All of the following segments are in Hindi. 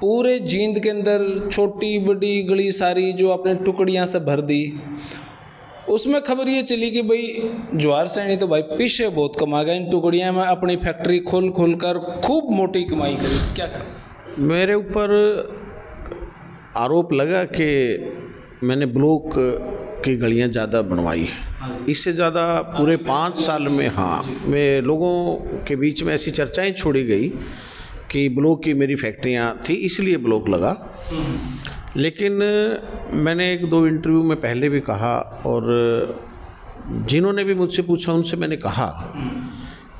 पूरे जींद के अंदर छोटी बड़ी गली सारी जो अपने टुकड़ियां से भर दी। उसमें खबर ये चली कि भाई जवाहर सैनी तो भाई पीछे बहुत कमा गया, इन टुकड़ियां में अपनी फैक्ट्री खोल कर खूब मोटी कमाई करी। क्या कहते? मेरे ऊपर आरोप लगा कि मैंने ब्लॉक की गलियां ज़्यादा बनवाई है। इससे ज़्यादा पूरे 5 साल में मैं लोगों के बीच में ऐसी चर्चाएं छोड़ी गई कि ब्लॉक की मेरी फैक्ट्रियां थी इसलिए ब्लॉक लगा। लेकिन मैंने 1-2 इंटरव्यू में पहले भी कहा और जिन्होंने भी मुझसे पूछा उनसे मैंने कहा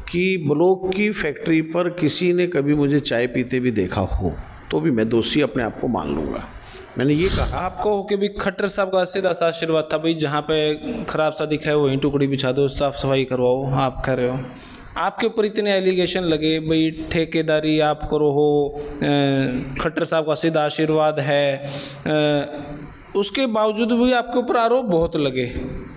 कि ब्लॉक की फैक्ट्री पर किसी ने कभी मुझे चाय पीते भी देखा हो तो भी मैं दोषी अपने आप को मान लूँगा। मैंने ये कहा। आपको कि भी खट्टर साहब का सीधा सा आशीर्वाद था भाई जहाँ पे खराब सा दिखा है वहीं टुकड़ी बिछा दो, साफ सफाई करवाओ, आप कह रहे हो। आपके ऊपर इतने एलिगेशन लगे भाई ठेकेदारी आप करो हो, खट्टर साहब का सीधा आशीर्वाद है, उसके बावजूद भी आपके ऊपर आरोप बहुत लगे,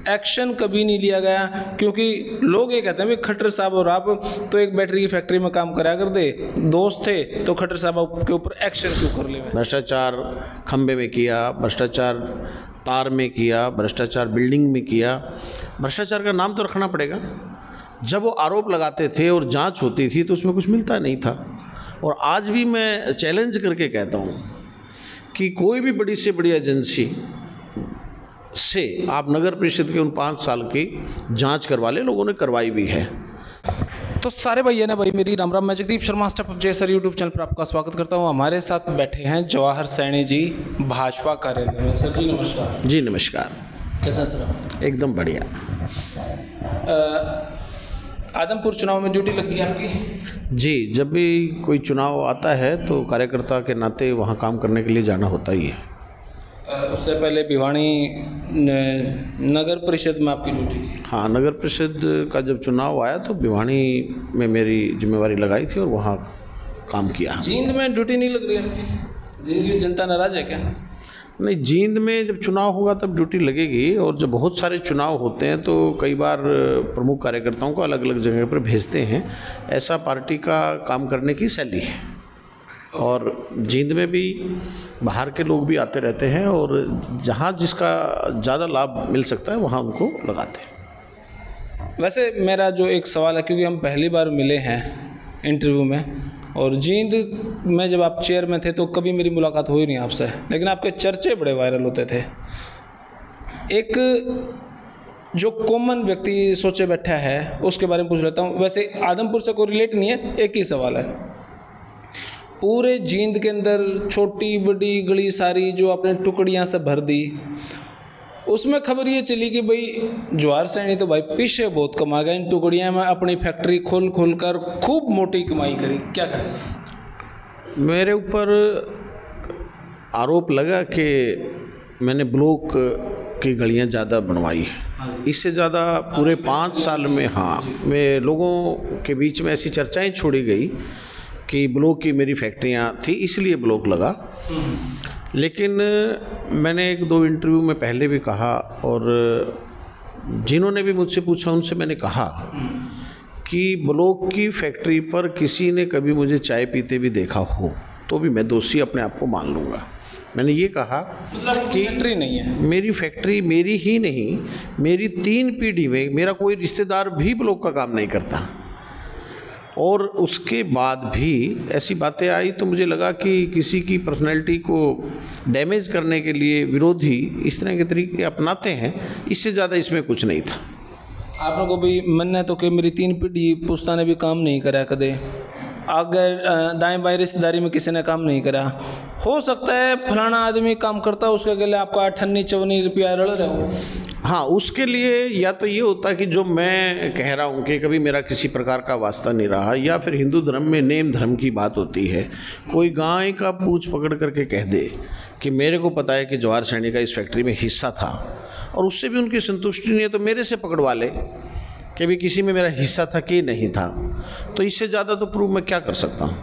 एक्शन कभी नहीं लिया गया। क्योंकि लोग ये कहते हैं भाई खट्टर साहब और आप तो एक बैटरी की फैक्ट्री में काम करा कर दे, दोस्त थे, तो खट्टर साहब के ऊपर एक्शन क्यों कर ले? भ्रष्टाचार खंबे में किया, भ्रष्टाचार तार में किया, भ्रष्टाचार बिल्डिंग में किया। भ्रष्टाचार का नाम तो रखना पड़ेगा। जब वो आरोप लगाते थे और जांच होती थी तो उसमें कुछ मिलता नहीं था। और आज भी मैं चैलेंज करके कहता हूँ कि कोई भी बड़ी से बड़ी एजेंसी से आप नगर परिषद के उन 5 साल की जांच करवा ले, लोगों ने करवाई भी है। तो सारे भैया ने भाई मेरी राम राम। मैं जगदीप शर्मा स्टेप जय सर यूट्यूब चैनल पर आपका स्वागत करता हूँ। हमारे साथ बैठे हैं जवाहर सैनी जी भाजपा कार्यालय में। सर जी नमस्कार। जी नमस्कार। कैसा सर? एकदम बढ़िया। आदमपुर चुनाव में ड्यूटी लगी है आपकी? जी, जब भी कोई चुनाव आता है तो कार्यकर्ता के नाते वहाँ काम करने के लिए जाना होता ही है। उससे पहले भिवानी नगर परिषद में आपकी ड्यूटी थी? हाँ, नगर परिषद का जब चुनाव आया तो भिवानी में मेरी जिम्मेवारी लगाई थी और वहाँ काम किया। जींद में ड्यूटी नहीं लग रही आपकी? जींद की जनता नाराज है क्या? नहीं, जींद में जब चुनाव होगा तब ड्यूटी लगेगी। और जब बहुत सारे चुनाव होते हैं तो कई बार प्रमुख कार्यकर्ताओं को अलग अलग जगह पर भेजते हैं। ऐसा पार्टी का काम करने की शैली है। और जींद में भी बाहर के लोग भी आते रहते हैं और जहाँ जिसका ज़्यादा लाभ मिल सकता है वहाँ उनको लगाते हैं। वैसे मेरा जो एक सवाल है, क्योंकि हम पहली बार मिले हैं इंटरव्यू में और जींद में जब आप चेयर में थे तो कभी मेरी मुलाकात हुई नहीं आपसे, लेकिन आपके चर्चे बड़े वायरल होते थे। एक जो कॉमन व्यक्ति सोचे बैठा है उसके बारे में पूछ लेता हूँ। वैसे आदमपुर से कोई रिलेट नहीं है, एक ही सवाल है। पूरे जींद के अंदर छोटी बड़ी गली सारी जो अपने टुकड़ियां से भर दी, उसमें खबर ये चली कि भाई जवाहर सैनी तो भाई पीछे बहुत कमा गया, इन टुकड़ियां में अपनी फैक्ट्री खोल कर खूब मोटी कमाई करी। क्या कहें सर? मेरे ऊपर आरोप लगा कि मैंने ब्लॉक की गलियां ज़्यादा बनवाई है। इससे ज़्यादा पूरे 5 साल में मैं लोगों के बीच में ऐसी चर्चाएं छोड़ी गई कि ब्लॉक की मेरी फैक्ट्रियां थी इसलिए ब्लॉक लगा। लेकिन मैंने 1-2 इंटरव्यू में पहले भी कहा और जिन्होंने भी मुझसे पूछा उनसे मैंने कहा कि ब्लॉक की फैक्ट्री पर किसी ने कभी मुझे चाय पीते भी देखा हो तो भी मैं दोषी अपने आप को मान लूँगा। मैंने ये कहा कि फैक्ट्री नहीं है मेरी फैक्ट्री, मेरी ही नहीं, मेरी 3 पीढ़ी में मेरा कोई रिश्तेदार भी ब्लॉक का काम नहीं करता। और उसके बाद भी ऐसी बातें आई तो मुझे लगा कि किसी की पर्सनैलिटी को डैमेज करने के लिए विरोधी इस तरह के तरीके अपनाते हैं। इससे ज़्यादा इसमें कुछ नहीं था। आप लोगों को भी मन है तो कि मेरी 3 पीढ़ी पुश्ता ने भी काम नहीं करा, कदे आगे दाएं बाएं रिश्तेदारी में किसी ने काम नहीं करा। हो सकता है फलाना आदमी काम करता है, उसके अकेले आपका 58-54 रुपया रड़ रहे हो। हाँ, उसके लिए या तो ये होता है कि जो मैं कह रहा हूँ कि कभी मेरा किसी प्रकार का वास्ता नहीं रहा, या फिर हिंदू धर्म में नेम धर्म की बात होती है। कोई गाय का पूंछ पकड़ करके कह दे कि मेरे को पता है कि जवाहर सैनी का इस फैक्ट्री में हिस्सा था और उससे भी उनकी संतुष्टि नहीं है तो मेरे से पकड़वा ले कि भी किसी में मेरा हिस्सा था कि नहीं था। तो इससे ज़्यादा तो प्रूव मैं क्या कर सकता हूँ।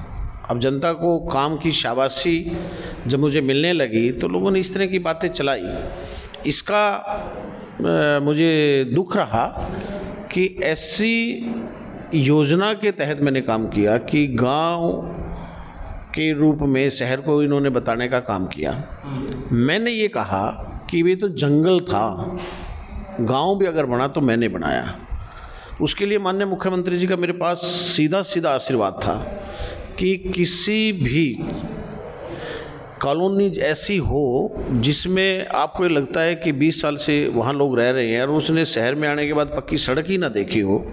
अब जनता को काम की शाबाशी जब मुझे मिलने लगी तो लोगों ने इस तरह की बातें चलाई। इसका मुझे दुख रहा कि ऐसी योजना के तहत मैंने काम किया कि गांव के रूप में शहर को इन्होंने बताने का काम किया। मैंने ये कहा कि ये तो जंगल था, गांव भी अगर बना तो मैंने बनाया। उसके लिए माननीय मुख्यमंत्री जी का मेरे पास सीधा सीधा आशीर्वाद था कि किसी भी कॉलोनी ऐसी हो जिसमें आपको ये लगता है कि 20 साल से वहाँ लोग रह रहे हैं और उसने शहर में आने के बाद पक्की सड़क ही ना देखी हो।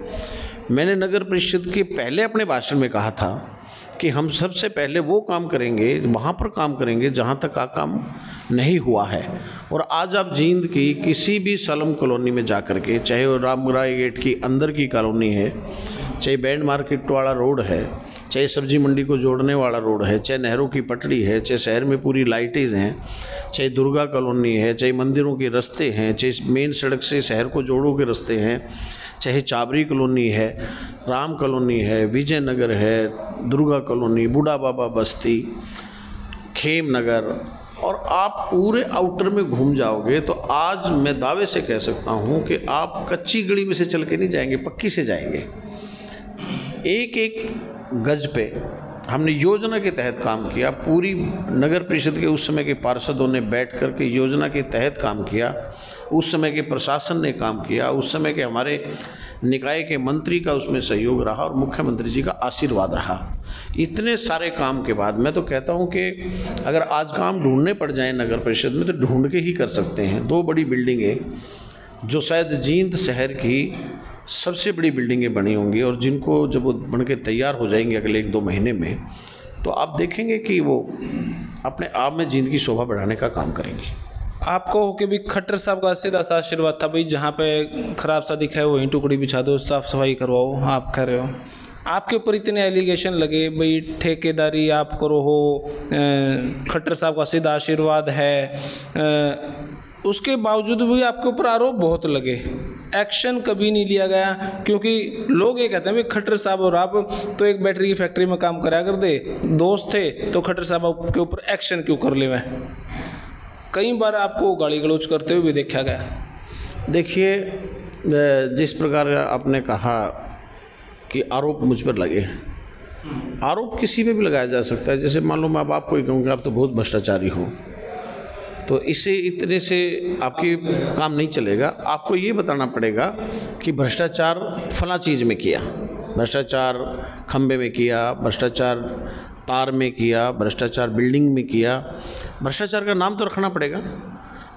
मैंने नगर परिषद के पहले अपने भाषण में कहा था कि हम सबसे पहले वो काम करेंगे, वहाँ पर काम करेंगे जहाँ तक का काम नहीं हुआ है। और आज आप जींद की किसी भी सलम कॉलोनी में जा कर के, चाहे वो रामराय गेट की अंदर की कॉलोनी है, चाहे बैंड मार्केट वाला रोड है, चाहे सब्जी मंडी को जोड़ने वाला रोड है, चाहे नहरों की पटड़ी है, चाहे शहर में पूरी लाइटें हैं, चाहे दुर्गा कॉलोनी है, चाहे मंदिरों के रास्ते हैं, चाहे मेन सड़क से शहर को जोड़ों के रास्ते हैं, चाहे चाबरी कॉलोनी है, राम कॉलोनी है, विजयनगर है, दुर्गा कॉलोनी, बूढ़ा बाबा बस्ती, खेम नगर, और आप पूरे आउटर में घूम जाओगे तो आज मैं दावे से कह सकता हूँ कि आप कच्ची गली में से चल के नहीं जाएंगे, पक्की से जाएंगे। एक एक गज पे हमने योजना के तहत काम किया। पूरी नगर परिषद के उस समय के पार्षदों ने बैठ कर के योजना के तहत काम किया, उस समय के प्रशासन ने काम किया, उस समय के हमारे निकाय के मंत्री का उसमें सहयोग रहा और मुख्यमंत्री जी का आशीर्वाद रहा। इतने सारे काम के बाद मैं तो कहता हूं कि अगर आज काम ढूंढने पड़ जाए नगर परिषद में तो ढूंढ के ही कर सकते हैं। 2 बड़ी बिल्डिंगें जो शायद जींद शहर की सबसे बड़ी बिल्डिंगें बनी होंगी और जिनको जब वो बन के तैयार हो जाएंगे अगले 1-2 महीने में, तो आप देखेंगे कि वो अपने आप में जींद की शोभा बढ़ाने का काम करेंगी। आपको हो कि भी खट्टर साहब का सीधा सा आशीर्वाद था, भाई जहाँ पे खराब सा दिखा है वहीं टुकड़ी बिछा दो, साफ सफाई करवाओ, आप कह रहे हो। आपके ऊपर इतने एलिगेशन लगे, भाई ठेकेदारी आप करो हो, खट्टर साहब का सीधा आशीर्वाद है, उसके बावजूद भी आपके ऊपर आरोप बहुत लगे, एक्शन कभी नहीं लिया गया। क्योंकि लोग ये कहते हैं भाई खट्टर साहब और आप तो एक बैटरी की फैक्ट्री में काम करा करते, दोस्त थे, तो खट्टर साहब के ऊपर एक्शन क्यों कर ले। मैं कई बार आपको गाली गलौज करते हुए भी देखा गया। देखिए, जिस प्रकार आपने कहा कि आरोप मुझ पर लगे, आरोप किसी पे भी लगाया जा सकता है। जैसे मान लो मैं अब आपको ही कहूँ कि आप तो बहुत भ्रष्टाचारी हो, तो इससे इतने से आपकी काम नहीं चलेगा। आपको ये बताना पड़ेगा कि भ्रष्टाचार फला चीज़ में किया, भ्रष्टाचार खंबे में किया, भ्रष्टाचार तार में किया, भ्रष्टाचार बिल्डिंग में किया। भ्रष्टाचार का नाम तो रखना पड़ेगा।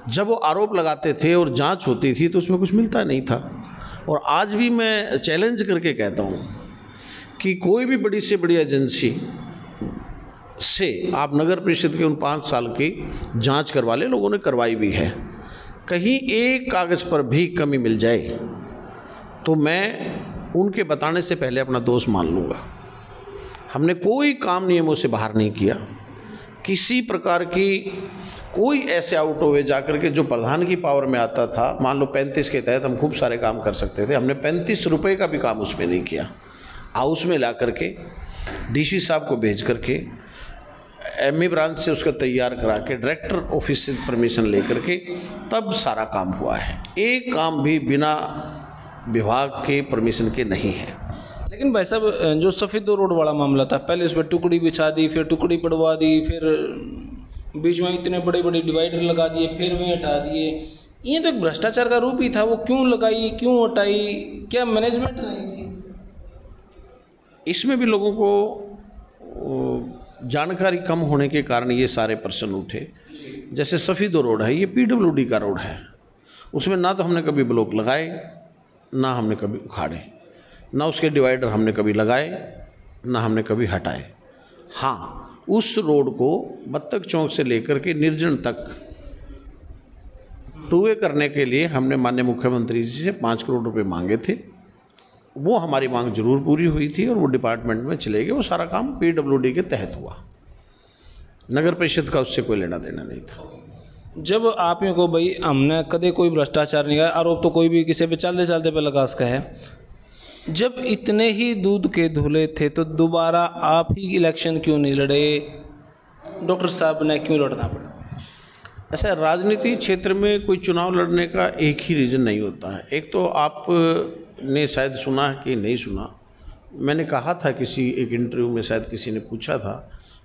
जब वो आरोप लगाते थे और जांच होती थी तो उसमें कुछ मिलता नहीं था। और आज भी मैं चैलेंज करके कहता हूँ कि कोई भी बड़ी से बड़ी एजेंसी से आप नगर परिषद के उन 5 साल की जांच करवा ले, लोगों ने करवाई भी है, कहीं एक कागज़ पर भी कमी मिल जाए तो मैं उनके बताने से पहले अपना दोष मान लूँगा। हमने कोई काम नियमों से बाहर नहीं किया, किसी प्रकार की कोई ऐसे आउट हुए जाकर के जो प्रधान की पावर में आता था। मान लो 35 के तहत हम खूब सारे काम कर सकते थे, हमने 35 रुपये का भी काम उसमें नहीं किया। हाउस में ला करके डीसी साहब को भेज करके एमई ब्रांच से उसका तैयार करा के डायरेक्टर ऑफिस से परमिशन लेकर के तब सारा काम हुआ है। एक काम भी बिना विभाग के परमिशन के नहीं है। लेकिन भाई साहब, जो सफ़ेद रोड वाला मामला था, पहले उस पर टुकड़ी बिछा दी, फिर टुकड़ी पड़वा दी, फिर बीच में इतने बड़े बड़े डिवाइडर लगा दिए, फिर वे हटा दिए, ये तो एक भ्रष्टाचार का रूप ही था। वो क्यों लगाई, क्यों हटाई, क्या मैनेजमेंट नहीं थी? इसमें भी लोगों को जानकारी कम होने के कारण ये सारे प्रश्न उठे। जैसे सफ़ेद रोड है, ये PWD का रोड है, उसमें ना तो हमने कभी ब्लॉक लगाए, ना हमने कभी उखाड़े, ना उसके डिवाइडर हमने कभी लगाए, ना हमने कभी हटाए। हाँ, उस रोड को बत्तख चौक से लेकर के निर्जन तक टूवे करने के लिए हमने माननीय मुख्यमंत्री जी से 5 करोड़ रुपए मांगे थे। वो हमारी मांग जरूर पूरी हुई थी और वो डिपार्टमेंट में चले गए। वो सारा काम PWD के तहत हुआ, नगर परिषद का उससे कोई लेना देना नहीं था। जब आप ये को भाई हमने कदे कोई भ्रष्टाचार नहीं किया, आरोप तो कोई भी किसी पे चलते चलते पे लगा सका है, जब इतने ही दूध के धुले थे तो दोबारा आप ही इलेक्शन क्यों नहीं लड़े? डॉक्टर साहब ने क्यों लड़ना पड़ा? ऐसा राजनीति क्षेत्र में कोई चुनाव लड़ने का एक ही रीज़न नहीं होता है। एक तो आपने शायद सुना कि नहीं सुना, मैंने कहा था किसी एक इंटरव्यू में, शायद किसी ने पूछा था,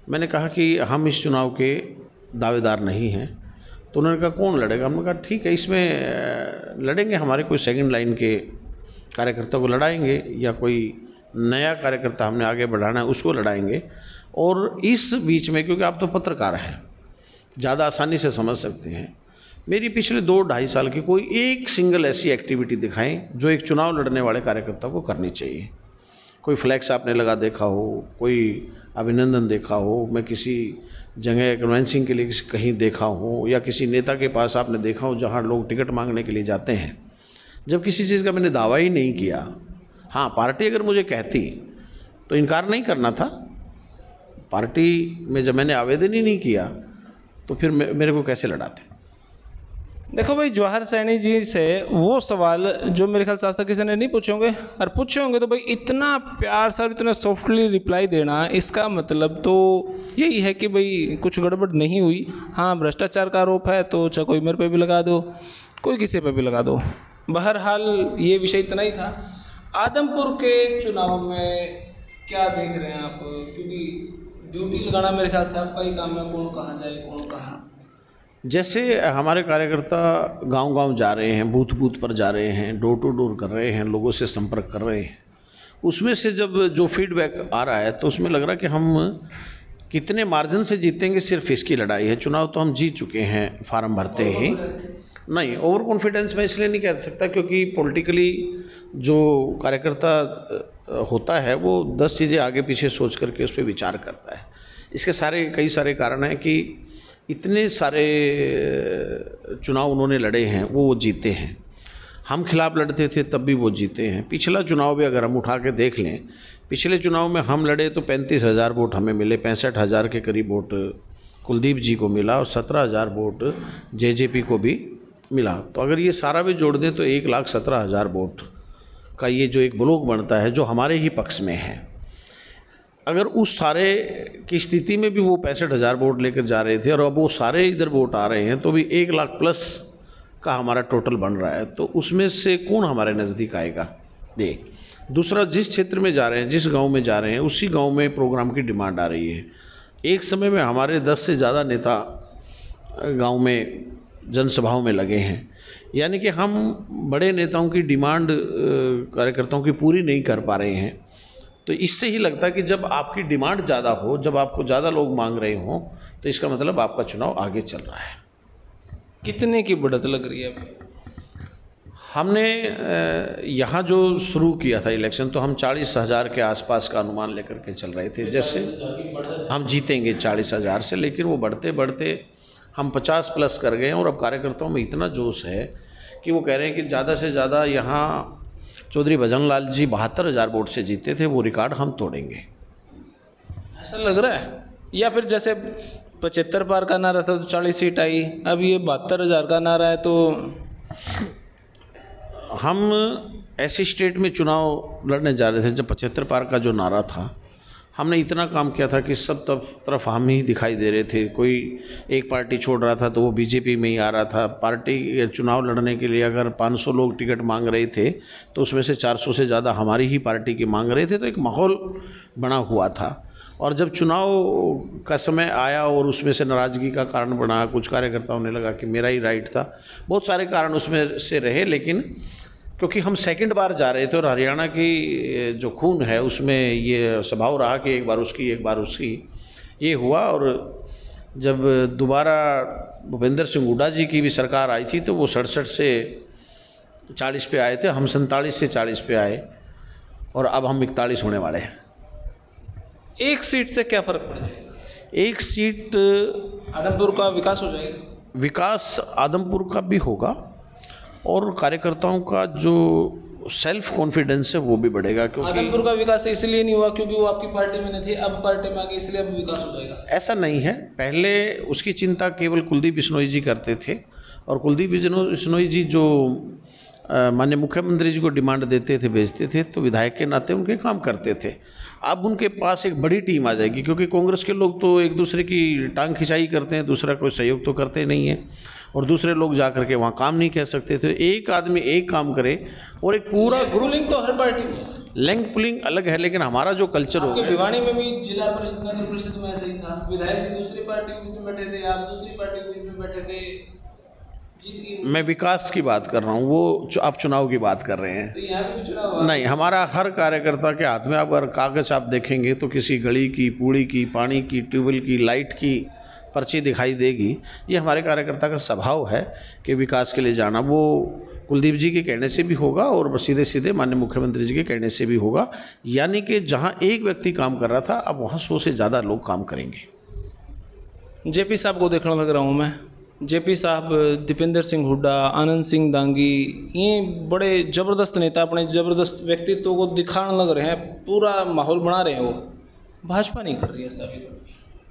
मैंने कहा कि हम इस चुनाव के दावेदार नहीं हैं। तो उन्होंने कहा कौन लड़ेगा? हमने कहा ठीक है, इसमें लड़ेंगे, हमारे कोई सेकंड लाइन के कार्यकर्ता को लड़ाएंगे या कोई नया कार्यकर्ता हमने आगे बढ़ाना है उसको लड़ाएंगे। और इस बीच में, क्योंकि आप तो पत्रकार हैं, ज़्यादा आसानी से समझ सकते हैं, मेरी पिछले 2-2.5 साल की कोई एक सिंगल ऐसी एक्टिविटी दिखाएं जो एक चुनाव लड़ने वाले कार्यकर्ता को करनी चाहिए। कोई फ्लैक्स आपने लगा देखा हो, कोई अभिनंदन देखा हो, मैं किसी जगह कन्वेंसिंग के लिए कहीं देखा हो, या किसी नेता के पास आपने देखा हो जहां लोग टिकट मांगने के लिए जाते हैं। जब किसी चीज़ का मैंने दावा ही नहीं किया, हाँ पार्टी अगर मुझे कहती तो इनकार नहीं करना था। पार्टी में जब मैंने आवेदन ही नहीं किया तो फिर मेरे को कैसे लड़ाते? देखो भाई, जवाहर सैनी जी से वो सवाल जो मेरे ख्याल से आज तक किसी ने नहीं पूछे होंगे, और पूछे होंगे तो भाई इतना प्यार से, इतना सॉफ्टली रिप्लाई देना, इसका मतलब तो यही है कि भाई कुछ गड़बड़ नहीं हुई। हाँ, भ्रष्टाचार का आरोप है तो चाहे कोई मेरे पे भी लगा दो, कोई किसी पे भी लगा दो। बहरहाल ये विषय इतना ही था। आदमपुर के चुनाव में क्या देख रहे हैं आप? क्योंकि ड्यूटी लगाना मेरे ख्याल से आपका ही काम है, कौन कहाँ जाए कौन कहाँ। जैसे हमारे कार्यकर्ता गांव-गांव जा रहे हैं, बूथ पर जा रहे हैं, डोर टू डोर कर रहे हैं, लोगों से संपर्क कर रहे हैं, उसमें से जब जो फीडबैक आ रहा है तो उसमें लग रहा है कि हम कितने मार्जिन से जीतेंगे, सिर्फ इसकी लड़ाई है। चुनाव तो हम जीत चुके हैं फार्म भरते ही। नहीं, ओवर कॉन्फिडेंस मैं इसलिए नहीं कह सकता क्योंकि पॉलिटिकली जो कार्यकर्ता होता है वो 10 चीज़ें आगे पीछे सोच करके उस पर विचार करता है। इसके कई सारे कारण हैं कि इतने सारे चुनाव उन्होंने लड़े हैं, वो जीते हैं। हम खिलाफ लड़ते थे तब भी वो जीते हैं। पिछला चुनाव भी अगर हम उठा के देख लें, पिछले चुनाव में हम लड़े तो 35,000 वोट हमें मिले, 65,000 के करीब वोट कुलदीप जी को मिला और 17,000 वोट जेजेपी को भी मिला। तो अगर ये सारा भी जोड़ दें तो 1,17,000 वोट का ये जो एक ब्लॉक बनता है जो हमारे ही पक्ष में है। अगर उस सारे की स्थिति में भी वो 65,000 वोट लेकर जा रहे थे और अब वो सारे इधर वोट आ रहे हैं तो भी 1 लाख प्लस का हमारा टोटल बन रहा है। तो उसमें से कौन हमारे नज़दीक आएगा? दूसरा, जिस क्षेत्र में जा रहे हैं, जिस गांव में जा रहे हैं, उसी गांव में प्रोग्राम की डिमांड आ रही है। एक समय में हमारे 10 से ज़्यादा नेता गांव में जनसभाओं में लगे हैं, यानी कि हम बड़े नेताओं की डिमांड कार्यकर्ताओं की पूरी नहीं कर पा रहे हैं। तो इससे ही लगता है कि जब आपकी डिमांड ज़्यादा हो, जब आपको ज़्यादा लोग मांग रहे हों, तो इसका मतलब आपका चुनाव आगे चल रहा है। कितने की बढ़त लग रही है अभी? हमने यहाँ जो शुरू किया था इलेक्शन तो हम 40,000 के आसपास का अनुमान लेकर के चल रहे थे, जैसे हम जीतेंगे 40,000 से, लेकिन वो बढ़ते बढ़ते हम 50 प्लस कर गए और अब कार्यकर्ताओं में इतना जोश है कि वो कह रहे हैं कि ज़्यादा से ज़्यादा यहाँ चौधरी भजन लाल जी 72,000 वोट से जीते थे, वो रिकॉर्ड हम तोड़ेंगे। ऐसा लग रहा है? या फिर जैसे 75 पार का नारा था तो 40 सीट आई, अब ये 72,000 का नारा है तो हम ऐसे स्टेट में चुनाव लड़ने जा रहे थे जब 75 पार का जो नारा था, हमने इतना काम किया था कि सब तरफ हम ही दिखाई दे रहे थे। कोई एक पार्टी छोड़ रहा था तो वो बीजेपी में ही आ रहा था। पार्टी चुनाव लड़ने के लिए अगर 500 लोग टिकट मांग रहे थे तो उसमें से 400 से ज़्यादा हमारी ही पार्टी की मांग रहे थे। तो एक माहौल बना हुआ था। और जब चुनाव का समय आया और उसमें से नाराज़गी का कारण बना, कुछ कार्यकर्ताओं ने लगा कि मेरा ही राइट था, बहुत सारे कारण उसमें से रहे। लेकिन क्योंकि हम सेकंड बार जा रहे थे और हरियाणा की जो खून है उसमें ये स्वभाव रहा कि एक बार उसकी एक बार उसकी, ये हुआ। और जब दोबारा भूपेंद्र सिंह हुड्डा जी की भी सरकार आई थी तो वो 67 से 40 पे आए थे, हम 47 से 40 पे आए और अब हम 41 होने वाले हैं। एक सीट से क्या फ़र्क पड़ जाएगा? एक सीट आदमपुर का विकास हो जाएगा। विकास आदमपुर का भी होगा और कार्यकर्ताओं का जो सेल्फ कॉन्फिडेंस है वो भी बढ़ेगा। क्योंकि आदमपुर का विकास इसलिए नहीं हुआ क्योंकि वो आपकी पार्टी में नहीं थी, अब पार्टी में आ गई इसलिए अब विकास हो जाएगा, ऐसा नहीं है। पहले उसकी चिंता केवल कुलदीप बिश्नोई जी करते थे और कुलदीप बिश्नोई जी जो माननीय मुख्यमंत्री जी को डिमांड देते थे, भेजते थे, तो विधायक के नाते उनके काम करते थे। अब उनके पास एक बड़ी टीम आ जाएगी क्योंकि कांग्रेस के लोग तो एक दूसरे की टांग खिंचाई करते हैं, दूसरा कोई सहयोग तो करते नहीं है और दूसरे लोग जा करके वहाँ काम नहीं कह सकते थे। एक आदमी एक काम करे और एक पूरा रूलिंग तो हर पार्टी में है। लैंग पुलिंग अलग है, लेकिन हमारा जो कल्चर हो आपके गया। भिवानी में भी जिला परिषद नगर परिषद में ऐसा ही था, विधायक जी दूसरी पार्टी के बीच में बैठे थे, आप दूसरी पार्टी के बीच में बैठे थे, जीत गई। मैं विकास की बात कर रहा हूँ, वो आप चुनाव की बात कर रहे हैं। तो यहाँ पे भी चुनाव हुआ। नहीं, हमारा हर कार्यकर्ता के हाथ में अगर कागज़ आप देखेंगे तो किसी गली की, पूड़ी की, पानी की, ट्यूबवेल की, लाइट की पर्ची दिखाई देगी। ये हमारे कार्यकर्ता का स्वभाव है कि विकास के लिए जाना। वो कुलदीप जी के कहने से भी होगा और सीधे सीधे माननीय मुख्यमंत्री जी के कहने से भी होगा। यानी कि जहाँ एक व्यक्ति काम कर रहा था, अब वहाँ 100 से ज़्यादा लोग काम करेंगे। जेपी साहब को देखने लग रहा हूँ मैं। जेपी साहब, दीपेंद्र सिंह हुड्डा, आनंद सिंह दांगी, ये बड़े ज़बरदस्त नेता अपने ज़बरदस्त व्यक्तित्व को दिखाने लग रहे हैं, पूरा माहौल बना रहे हैं। वो भाजपा नहीं कर रही है सभी तो।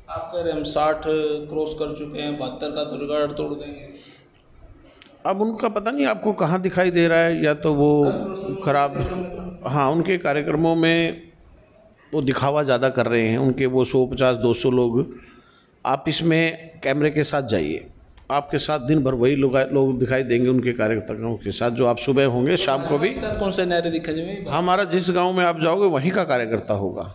आप कह रहे हैं हम 60 क्रॉस कर चुके हैं, 72 का तो रिकॉर्ड तोड़ देंगे। अब उनका पता नहीं आपको कहाँ दिखाई दे रहा है, या तो वो खराब, हाँ, उनके कार्यक्रमों में वो दिखावा ज़्यादा कर रहे हैं। उनके वो 150-200 लोग, आप इसमें कैमरे के साथ जाइए, आपके साथ दिन भर वही लोग दिखाई देंगे उनके कार्यकर्ताओं के साथ, जो आप सुबह होंगे शाम को भी। साथ कौन से नारे दिखा जी? हमारा जिस गांव में आप जाओगे वहीं का कार्यकर्ता होगा,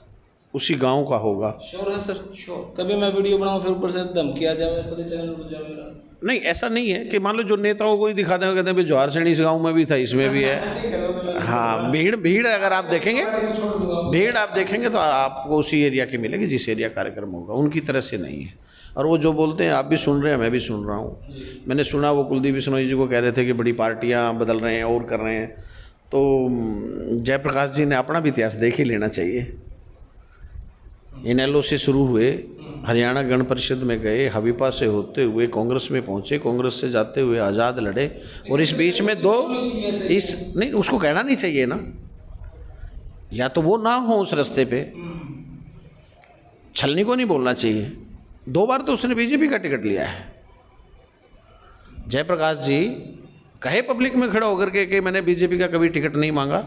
उसी गांव का होगा। श्योर है सर, श्योर। कभी मैं वीडियो बनाऊं फिर ऊपर से धमकी आ जाए, कभी चैनल उड़ जाए मेरा। नहीं, ऐसा नहीं है कि मान लो जो नेताओं को ही दिखा देंगे, कहते हैं भाई जवाहर सैनी इस गाँव में भी था, इसमें भी है। हाँ, भीड़ अगर आप देखेंगे, भीड़ आप देखेंगे तो आपको उसी एरिया की मिलेगी जिस एरिया कार्यक्रम होगा, उनकी तरह से नहीं है। और वो जो बोलते हैं आप भी सुन रहे हैं, मैं भी सुन रहा हूँ। मैंने सुना वो कुलदीप बिश्नोई जी को कह रहे थे कि बड़ी पार्टियाँ बदल रहे हैं और कर रहे हैं, तो जयप्रकाश जी ने अपना भी इतिहास देख ही लेना चाहिए। इनेलो से शुरू हुए, हरियाणा गण परिषद में गए, हबीपा से होते हुए कांग्रेस में पहुँचे, कांग्रेस से जाते हुए आज़ाद लड़े, और इस बीच में नहीं, उसको कहना नहीं चाहिए ना, या तो वो ना हो उस रास्ते पे, छलनी को नहीं बोलना चाहिए। 2 बार तो उसने बीजेपी का टिकट लिया है। जयप्रकाश जी कहे पब्लिक में खड़ा होकर के कि मैंने बीजेपी का कभी टिकट नहीं मांगा,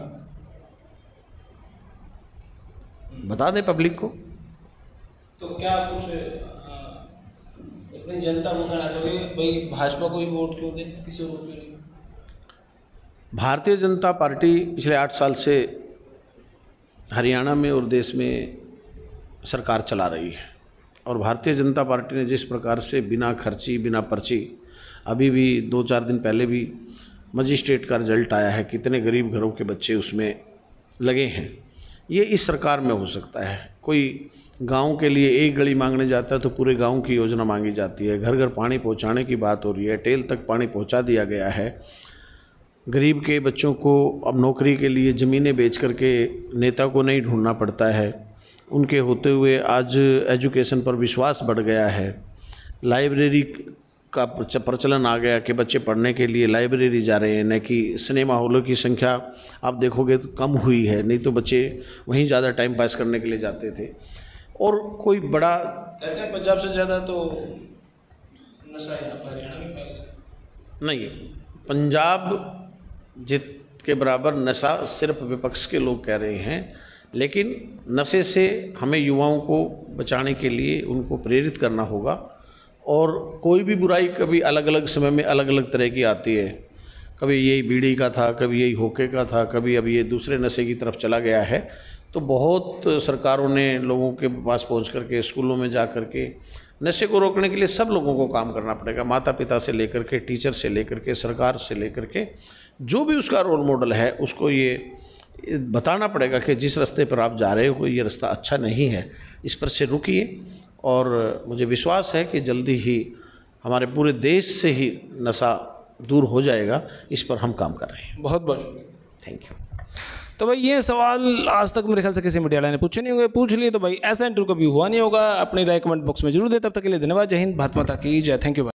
बता दें पब्लिक को। तो क्या कुछ अपनी जनता को कहना चाहिए भाई भाजपा को ही वोट क्यों दे, किसी और को क्यों नहीं? भारतीय जनता पार्टी पिछले 8 साल से हरियाणा में और देश में सरकार चला रही है, और भारतीय जनता पार्टी ने जिस प्रकार से बिना खर्ची, बिना पर्ची, अभी भी 2-4 दिन पहले भी मजिस्ट्रेट का रिजल्ट आया है, कितने गरीब घरों के बच्चे उसमें लगे हैं, ये इस सरकार में हो सकता है। कोई गांव के लिए एक गली मांगने जाता है तो पूरे गांव की योजना मांगी जाती है। घर घर पानी पहुंचाने की बात हो रही है, टेल तक पानी पहुंचा दिया गया है। गरीब के बच्चों को अब नौकरी के लिए ज़मीनें बेच करके नेता को नहीं ढूंढना पड़ता है। उनके होते हुए आज एजुकेशन पर विश्वास बढ़ गया है। लाइब्रेरी का प्रचलन आ गया कि बच्चे पढ़ने के लिए लाइब्रेरी जा रहे हैं, न कि सिनेमा हॉलों की संख्या आप देखोगे तो कम हुई है, नहीं तो बच्चे वहीं ज़्यादा टाइम पास करने के लिए जाते थे। और कोई बड़ा कहते हैं पंजाब से ज़्यादा तो नशा यहाँ पर हरियाणा में पाया नहीं, पंजाब जित के बराबर नशा सिर्फ विपक्ष के लोग कह रहे हैं, लेकिन नशे से हमें युवाओं को बचाने के लिए उनको प्रेरित करना होगा। और कोई भी बुराई कभी अलग अलग समय में अलग अलग तरह की आती है, कभी यही बीड़ी का था, कभी यही होके का था, कभी अब ये दूसरे नशे की तरफ चला गया है। तो बहुत सरकारों ने लोगों के पास पहुंच करके, स्कूलों में जा कर के नशे को रोकने के लिए सब लोगों को काम करना पड़ेगा, माता पिता से लेकर के, टीचर से लेकर के, सरकार से लेकर के, जो भी उसका रोल मॉडल है उसको ये बताना पड़ेगा कि जिस रास्ते पर आप जा रहे हो ये रास्ता अच्छा नहीं है, इस पर से रुकिए। और मुझे विश्वास है कि जल्दी ही हमारे पूरे देश से ही नशा दूर हो जाएगा। इस पर हम काम कर रहे हैं। बहुत बहुत शुक्रिया, थैंक यू। तो भाई ये सवाल आज तक मेरे ख्याल से किसी मीडिया वाले ने पूछे नहीं होंगे, पूछ लिए तो भाई ऐसा इंटरव्यू कभी हुआ नहीं होगा। अपनी राय कमेंट बॉक्स में जरूर दे। तब तक के लिए धन्यवाद। जय हिंद, भारत माता की जय। थैंक यू भाई।